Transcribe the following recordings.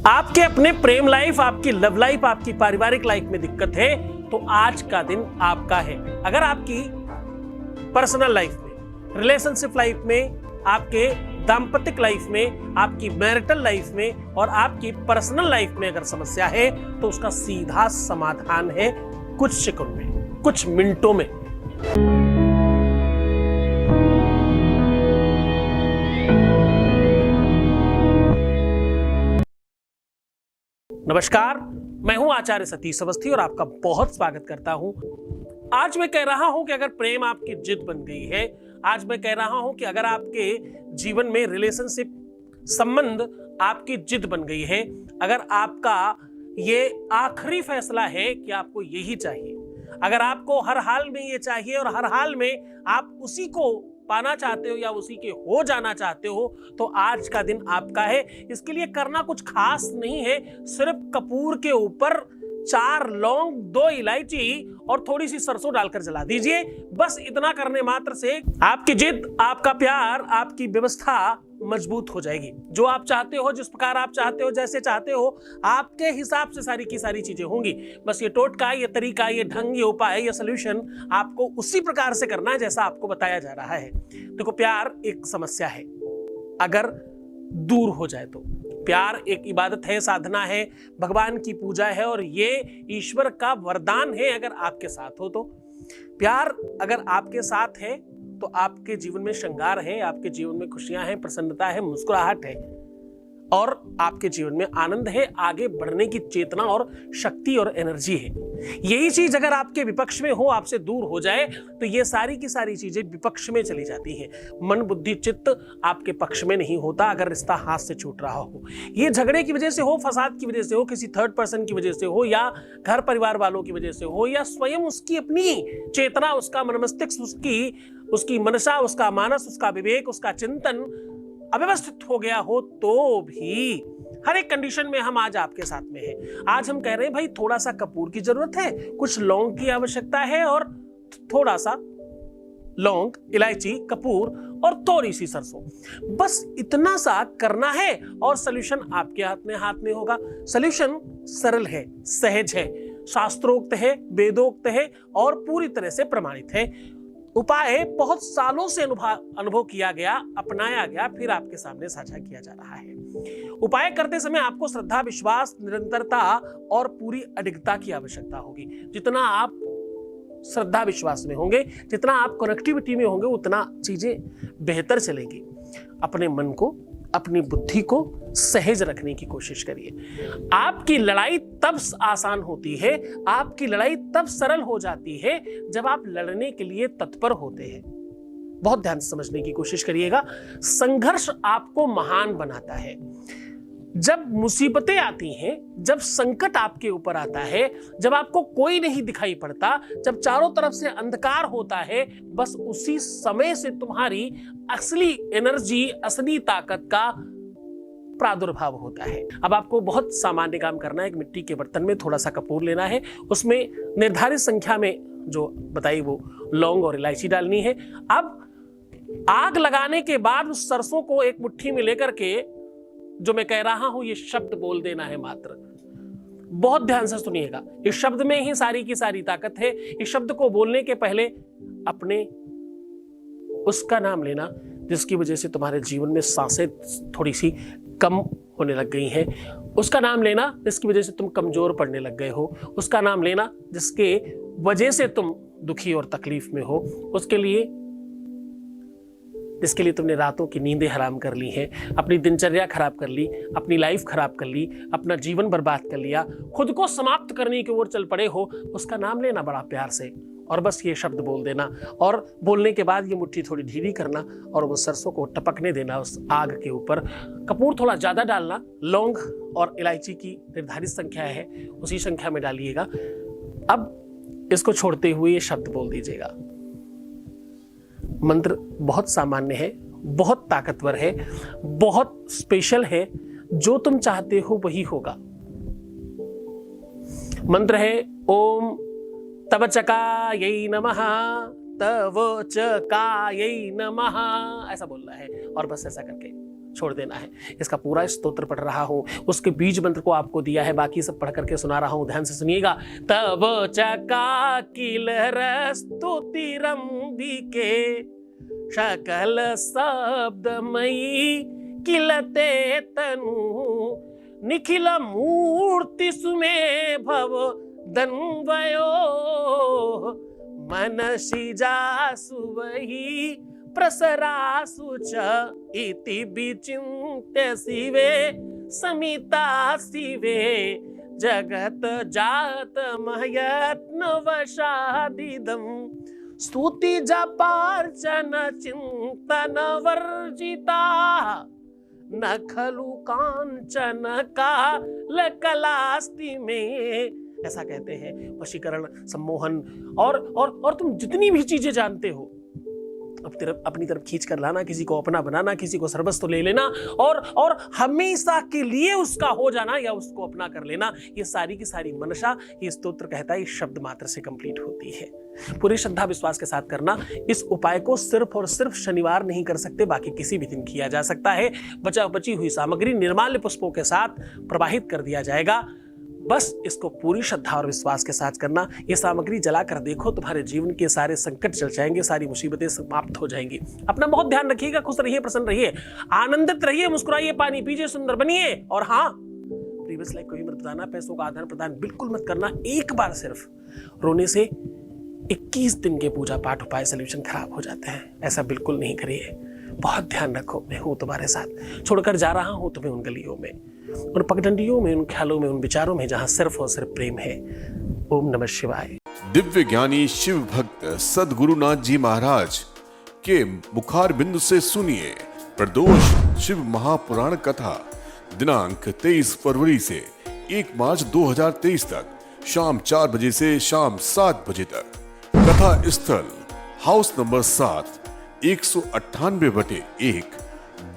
आपके अपने प्रेम लाइफ, आपकी लव लाइफ, आपकी पारिवारिक लाइफ में दिक्कत है तो आज का दिन आपका है। अगर आपकी पर्सनल लाइफ में, रिलेशनशिप लाइफ में, आपके दाम्पत्य लाइफ में, आपकी मैरिटल लाइफ में और आपकी पर्सनल लाइफ में अगर समस्या है तो उसका सीधा समाधान है कुछ सेकंड में, कुछ मिनटों में। नमस्कार, मैं हूं आचार्य सतीश अवस्थी और आपका बहुत स्वागत करता हूं। आज मैं कह रहा हूं कि अगर प्रेम आपकी जिद बन गई है, आज मैं कह रहा हूं कि अगर आपके जीवन में रिलेशनशिप संबंध आपकी जिद बन गई है, अगर आपका ये आखिरी फैसला है कि आपको यही चाहिए, अगर आपको हर हाल में ये चाहिए और हर हाल में आप उसी को पाना चाहते हो या उसी के हो जाना चाहते हो, तो आज का दिन आपका है। इसके लिए करना कुछ खास नहीं है, सिर्फ कपूर के ऊपर 4 लौंग, 2 इलायची और थोड़ी सी सरसों डालकर जला दीजिए। बस इतना करने मात्र से आपकी जिद, आपका प्यार, आपकी व्यवस्था मजबूत हो जाएगी। जो आप चाहते हो, जिस प्रकार आप चाहते हो, जैसे चाहते हो, आपके हिसाब से सारी की सारी चीजें होंगी। बस ये टोटका, ये तरीका, ये ढंग, ये उपाय, ये सॉल्यूशन आपको उसी प्रकार से करना है जैसा आपको बताया जा रहा है। देखो, प्यार एक समस्या है अगर दूर हो जाए तो। प्यार एक इबादत है, साधना है, भगवान की पूजा है और ये ईश्वर का वरदान है अगर आपके साथ हो तो। प्यार अगर आपके साथ है तो आपके जीवन में श्रृंगार है, आपके जीवन में खुशियां हैं, प्रसन्नता है, मुस्कुराहट है और आपके जीवन में आनंद है, आगे बढ़ने की चेतना और शक्ति और एनर्जी है। यही चीज अगर आपके विपक्ष में हो, आपसे दूर हो जाए तो ये सारी की सारी चीजें विपक्ष में चली जाती हैं। मन, बुद्धि, चित्त आपके पक्ष में नहीं होता अगर रिश्ता हाथ से छूट रहा हो। ये झगड़े की वजह से हो, फसाद की वजह से हो, किसी थर्ड पर्सन की वजह से हो या घर परिवार वालों की वजह से हो या स्वयं उसकी अपनी चेतना, उसका मन मस्तिष्क, उसकी मनसा, उसका मानस, उसका विवेक, उसका चिंतन अव्यवस्थित हो गया हो, तो भी हर एक कंडीशन में हम आज आपके साथ में हैं। आज हम कह रहे हैं भाई थोड़ा सा कपूर की जरूरत है, कुछ लौंग की आवश्यकता है और थोड़ा सा लौंग, इलायची, कपूर और थोड़ी सी सरसों, बस इतना सा करना है और सॉल्यूशन आपके हाथ में होगा। सॉल्यूशन सरल है, सहज है, शास्त्रोक्त है, वेदोक्त है और पूरी तरह से प्रमाणित है। उपाय बहुत सालों से अनुभव किया गया, अपनाया गया, फिर आपके सामने साझा किया जा रहा है। उपाय करते समय आपको श्रद्धा, विश्वास, निरंतरता और पूरी अडिगता की आवश्यकता होगी। जितना आप श्रद्धा विश्वास में होंगे, जितना आप कनेक्टिविटी में होंगे, उतना चीजें बेहतर चलेंगी। अपने मन को, अपनी बुद्धि को सहज रखने की कोशिश करिए। आपकी लड़ाई तब आसान होती है, आपकी लड़ाई तब सरल हो जाती है जब आप लड़ने के लिए तत्पर होते हैं। बहुत ध्यान से समझने की कोशिश करिएगा। संघर्ष आपको महान बनाता है। जब मुसीबतें आती हैं, जब संकट आपके ऊपर आता है, जब आपको कोई नहीं दिखाई पड़ता, जब चारों तरफ से अंधकार होता है, बस उसी समय से तुम्हारी असली एनर्जी, असली ताकत का प्रादुर्भाव होता है। अब आपको बहुत सामान्य काम करना है। एक मिट्टी के बर्तन में थोड़ा सा कपूर लेना है, उसमें निर्धारित संख्या में जो बताई वो लौंग और इलायची डालनी है। अब आग लगाने के बाद उस सरसों को एक मुट्ठी में लेकर के, जो मैं कह रहा हूं, ये शब्द बोल देना है मात्र। बहुत ध्यान से सुनिएगा, इस शब्द में ही सारी की सारी ताकत है। इस शब्द को बोलने के पहले अपने उसका नाम लेना जिसकी वजह से तुम्हारे जीवन में सांसें थोड़ी सी कम होने लग गई हैं। उसका नाम लेना जिसकी वजह से तुम कमजोर पड़ने लग गए हो। उसका नाम लेना जिसके वजह से तुम दुखी और तकलीफ में हो। जिसके लिए तुमने रातों की नींदें हराम कर ली हैं, अपनी दिनचर्या खराब कर ली, अपनी लाइफ खराब कर ली, अपना जीवन बर्बाद कर लिया, खुद को समाप्त करने की ओर चल पड़े हो। उसका नाम लेना बड़ा प्यार से और बस ये शब्द बोल देना और बोलने के बाद ये मुट्ठी थोड़ी ढीली करना और वो सरसों को टपकने देना उस आग के ऊपर। कपूर थोड़ा ज्यादा डालना, लौंग और इलायची की निर्धारित संख्या है, उसी संख्या में डालिएगा। अब इसको छोड़ते हुए ये शब्द बोल दीजिएगा। मंत्र बहुत सामान्य है, बहुत ताकतवर है, बहुत स्पेशल है। जो तुम चाहते हो वही होगा। मंत्र है ओम तव चकायै नमः, तव चकायै नमः, ऐसा बोलना है और बस ऐसा करके छोड़ देना है। इसका पूरा स्तोत्र पढ़ रहा हूं, उसके बीज मंत्र को आपको दिया है, बाकी सब पढ़ करके सुना रहा हूं, ध्यान से सुनिएगा। तब चका किलर स्तुतिरंबिके सकल शब्दमयी किलते तनु निखिल मूर्ति सुमे भव दन्वयो मनसि जासु वही प्रसरासु च इति विचिन्त्य शिवे समिता शिवे जगत जात महयत्न वशादिदं स्तुति जपार्चन चिंतन वर्जिता न खलु कांचन काल कलास्ति में। ऐसा कहते हैं वशीकरण, सम्मोहन और तुम जितनी भी चीजें जानते हो अपनी तरफ खींच कर लाना, किसी को अपना बनाना, किसी को सर्वस्व ले लेना और हमेशा के लिए उसका हो जाना या उसको अपना कर लेना, ये सारी की सारी मनसा ये स्तोत्र कहता है, इस शब्द मात्र से कंप्लीट होती है। पूरी श्रद्धा विश्वास के साथ करना। इस उपाय को सिर्फ और सिर्फ शनिवार नहीं कर सकते, बाकी किसी भी दिन किया जा सकता है। बची हुई सामग्री निर्माल्य पुष्पों के साथ प्रवाहित कर दिया जाएगा। बस इसको पूरी श्रद्धा और विश्वास के साथ करना। ये सामग्री जलाकर देखो, तुम्हारे जीवन के सारे संकट चल जाएंगे, सारी मुसीबतें समाप्त हो जाएंगी। अपना बहुत ध्यान रखिएगा, खुश रहिए, प्रसन्न रहिए, आनंदित रहिए, मुस्कुराइए, पानी पीजिए, सुंदर बनिए। और हाँ, प्रीवियस लाइफ कोई मत बताना, पैसों का आदान प्रदान बिल्कुल मत करना। एक बार सिर्फ रोने से 21 दिन के पूजा पाठ उपाय सोल्यूशन खराब हो जाते हैं, ऐसा बिल्कुल नहीं करिए। बहुत ध्यान रखो, मैं हूं तुम्हारे साथ, छोड़कर जा रहा हूं तुम्हें उन गलियों में, उन पगडंडियों में, उन ख्यालों में, उन विचारों में जहां सिर्फ और सिर्फ प्रेम है। ओम नमः शिवाय। दिव्य ज्ञानी शिव भक्त सद्गुरुनाथ जी महाराज के मुखार बिंदु से सुनिए प्रदोष शिव महापुराण कथा दिनांक 23 फरवरी से 1 मार्च 2023 तक शाम 4 बजे से शाम 7 बजे तक। कथा स्थल हाउस नंबर 7, 198/1,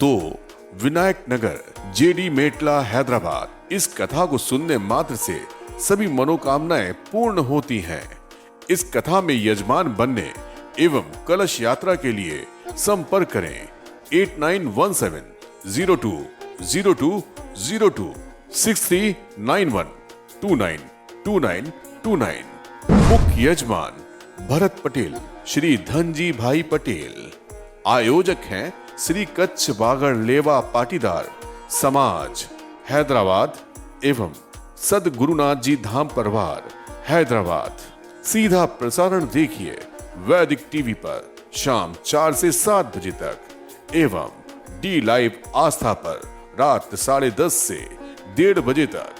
2 विनायक नगर, जेडी मेटला, हैदराबाद। इस कथा को सुनने मात्र से सभी मनोकामनाएं पूर्ण होती हैं। इस कथा में यजमान बनने एवं कलश यात्रा के लिए संपर्क करें 8917020202 6391292929। मुख्य यजमान भरत पटेल, श्री धनजी भाई पटेल। आयोजक हैं श्री कच्छ बागड़ लेवा पाटीदार समाज हैदराबाद एवं सद्गुरुनाथ जी धाम परिवार हैदराबाद। सीधा प्रसारण देखिए वैदिक टीवी पर शाम 4 से 7 बजे तक एवं डी लाइव आस्था पर रात 10:30 से 1:30 बजे तक।